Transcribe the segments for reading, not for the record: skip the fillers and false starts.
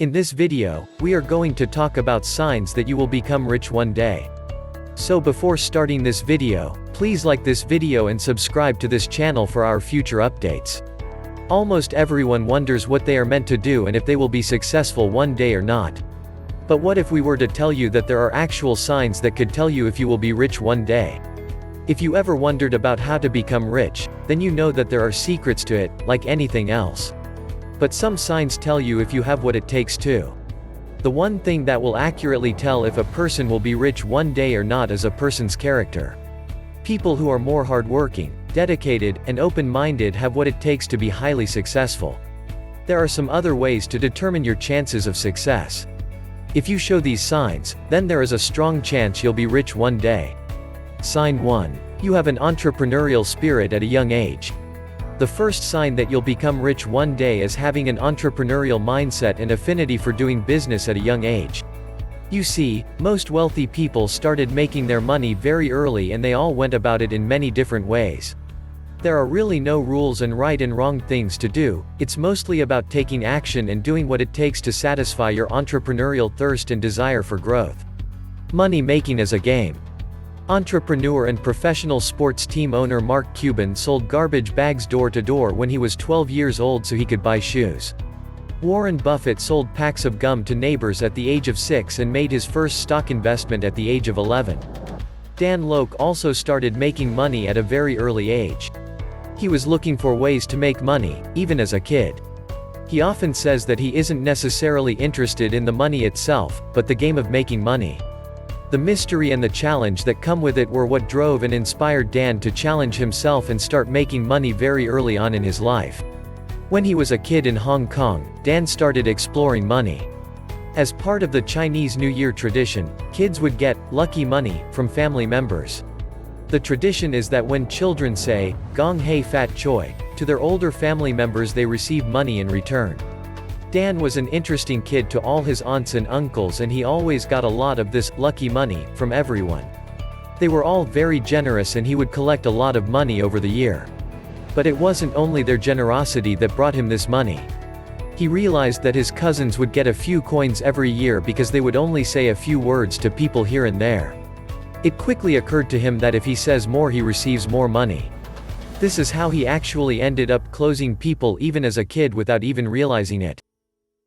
In this video, we are going to talk about signs that you will become rich one day. So before starting this video, please like this video and subscribe to this channel for our future updates. Almost everyone wonders what they are meant to do and if they will be successful one day or not. But what if we were to tell you that there are actual signs that could tell you if you will be rich one day? If you ever wondered about how to become rich, then you know that there are secrets to it, like anything else. But some signs tell you if you have what it takes too. The one thing that will accurately tell if a person will be rich one day or not is a person's character. People who are more hardworking, dedicated, and open-minded have what it takes to be highly successful. There are some other ways to determine your chances of success. If you show these signs, then there is a strong chance you'll be rich one day. Sign 1. You have an entrepreneurial spirit at a young age. The first sign that you'll become rich one day is having an entrepreneurial mindset and affinity for doing business at a young age. You see, most wealthy people started making their money very early and they all went about it in many different ways. There are really no rules and right and wrong things to do, it's mostly about taking action and doing what it takes to satisfy your entrepreneurial thirst and desire for growth. Money making as a game. Entrepreneur and professional sports team owner Mark Cuban sold garbage bags door to door when he was 12 years old so he could buy shoes. Warren Buffett sold packs of gum to neighbors at the age of 6 and made his first stock investment at the age of 11. Dan Lok also started making money at a very early age. He was looking for ways to make money, even as a kid. He often says that he isn't necessarily interested in the money itself, but the game of making money. The mystery and the challenge that come with it were what drove and inspired Dan to challenge himself and start making money very early on in his life. When he was a kid in Hong Kong, Dan started exploring money. As part of the Chinese New Year tradition, kids would get lucky money from family members. The tradition is that when children say, "Gong hei fat choi," to their older family members they receive money in return. Dan was an interesting kid to all his aunts and uncles and he always got a lot of this lucky money from everyone. They were all very generous and he would collect a lot of money over the year. But it wasn't only their generosity that brought him this money. He realized that his cousins would get a few coins every year because they would only say a few words to people here and there. It quickly occurred to him that if he says more he receives more money. This is how he actually ended up closing people even as a kid without even realizing it.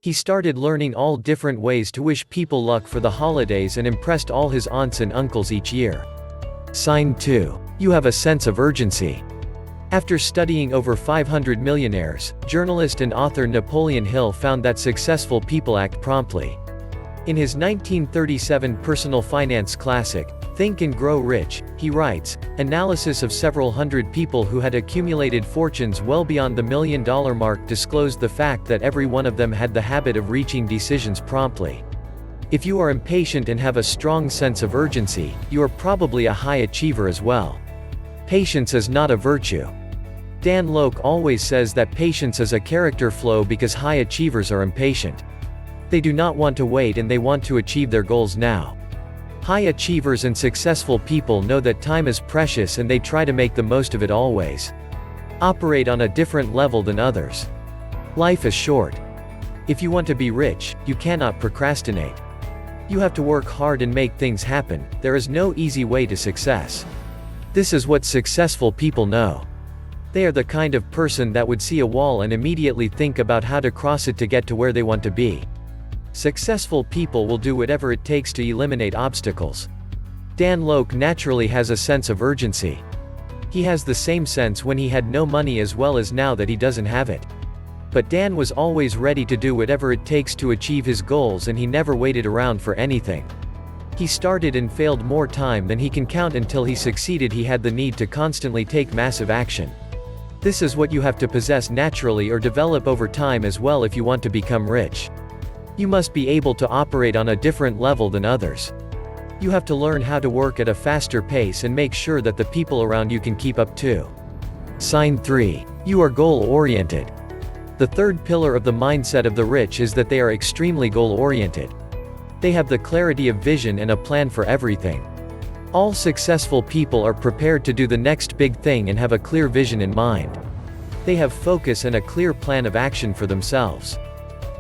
He started learning all different ways to wish people luck for the holidays and impressed all his aunts and uncles each year. Sign 2. You have a sense of urgency. After studying over 500 millionaires, journalist and author Napoleon Hill found that successful people act promptly. In his 1937 personal finance classic, Think and Grow Rich, he writes, analysis of several hundred people who had accumulated fortunes well beyond the $1 million mark disclosed the fact that every one of them had the habit of reaching decisions promptly. If you are impatient and have a strong sense of urgency, you are probably a high achiever as well. Patience is not a virtue. Dan Lok always says that patience is a character flaw because high achievers are impatient. They do not want to wait and they want to achieve their goals now. High achievers and successful people know that time is precious and they try to make the most of it always. Operate on a different level than others. Life is short. If you want to be rich, you cannot procrastinate. You have to work hard and make things happen. There is no easy way to success. This is what successful people know. They are the kind of person that would see a wall and immediately think about how to cross it to get to where they want to be. Successful people will do whatever it takes to eliminate obstacles. Dan Lok naturally has a sense of urgency. He has the same sense when he had no money as well as now that he doesn't have it. But Dan was always ready to do whatever it takes to achieve his goals and he never waited around for anything. He started and failed more time than he can count until he succeeded. He had the need to constantly take massive action. This is what you have to possess naturally or develop over time as well if you want to become rich. You must be able to operate on a different level than others. You have to learn how to work at a faster pace and make sure that the people around you can keep up too. Sign 3. You are goal-oriented. The third pillar of the mindset of the rich is that they are extremely goal-oriented. They have the clarity of vision and a plan for everything. All successful people are prepared to do the next big thing and have a clear vision in mind. They have focus and a clear plan of action for themselves.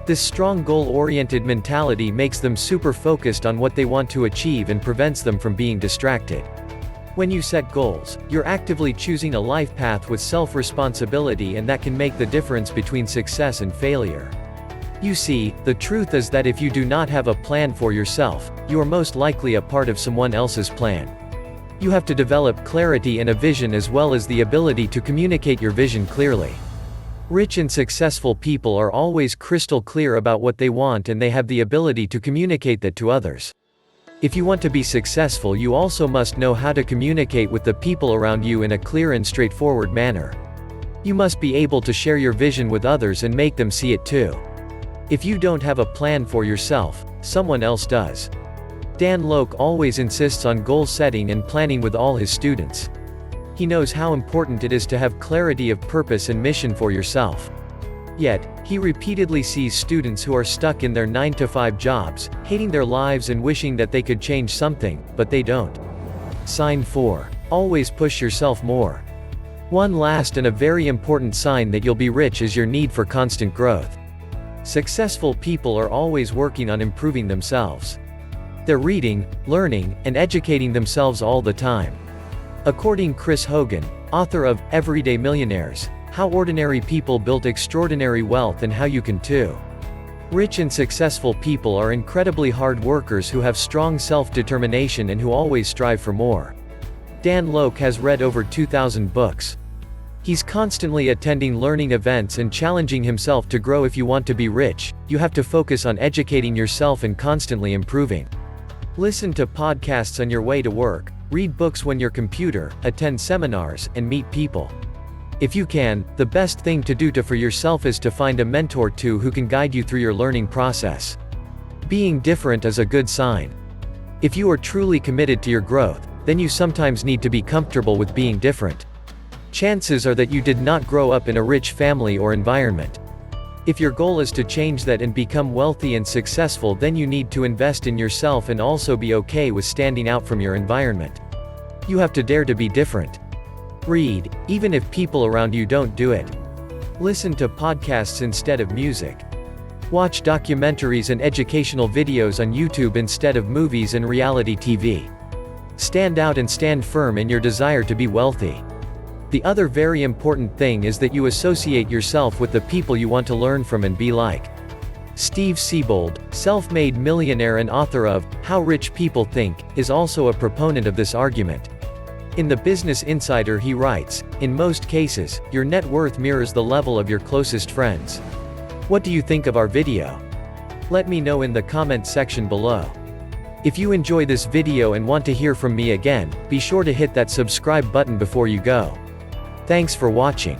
This strong goal-oriented mentality makes them super focused on what they want to achieve and prevents them from being distracted. When you set goals, you're actively choosing a life path with self-responsibility, and that can make the difference between success and failure. You see, the truth is that if you do not have a plan for yourself, you are most likely a part of someone else's plan. You have to develop clarity and a vision, as well as the ability to communicate your vision clearly. Rich and successful people are always crystal clear about what they want, and they have the ability to communicate that to others. If you want to be successful, you also must know how to communicate with the people around you in a clear and straightforward manner. You must be able to share your vision with others and make them see it too. If you don't have a plan for yourself, someone else does. Dan Lok always insists on goal setting and planning with all his students. He knows how important it is to have clarity of purpose and mission for yourself. Yet, he repeatedly sees students who are stuck in their 9-to-5 jobs, hating their lives and wishing that they could change something, but they don't. Sign 4. Always push yourself more. One last and a very important sign that you'll be rich is your need for constant growth. Successful people are always working on improving themselves. They're reading, learning, and educating themselves all the time. According to Chris Hogan, author of Everyday Millionaires, How Ordinary People Built Extraordinary Wealth and How You Can Too. Rich and successful people are incredibly hard workers who have strong self-determination and who always strive for more. Dan Lok has read over 2,000 books. He's constantly attending learning events and challenging himself to grow. If you want to be rich, you have to focus on educating yourself and constantly improving. Listen to podcasts on your way to work, read books when your computer, attend seminars, and meet people. If you can, the best thing to do for yourself is to find a mentor too who can guide you through your learning process. Being different is a good sign. If you are truly committed to your growth, then you sometimes need to be comfortable with being different. Chances are that you did not grow up in a rich family or environment. If your goal is to change that and become wealthy and successful, then you need to invest in yourself and also be okay with standing out from your environment. You have to dare to be different. Read, even if people around you don't do it. Listen to podcasts instead of music. Watch documentaries and educational videos on YouTube instead of movies and reality TV. Stand out and stand firm in your desire to be wealthy. The other very important thing is that you associate yourself with the people you want to learn from and be like. Steve Siebold, self-made millionaire and author of How Rich People Think, is also a proponent of this argument. In the Business Insider he writes, "In most cases, your net worth mirrors the level of your closest friends." What do you think of our video? Let me know in the comment section below. If you enjoy this video and want to hear from me again, be sure to hit that subscribe button before you go. Thanks for watching.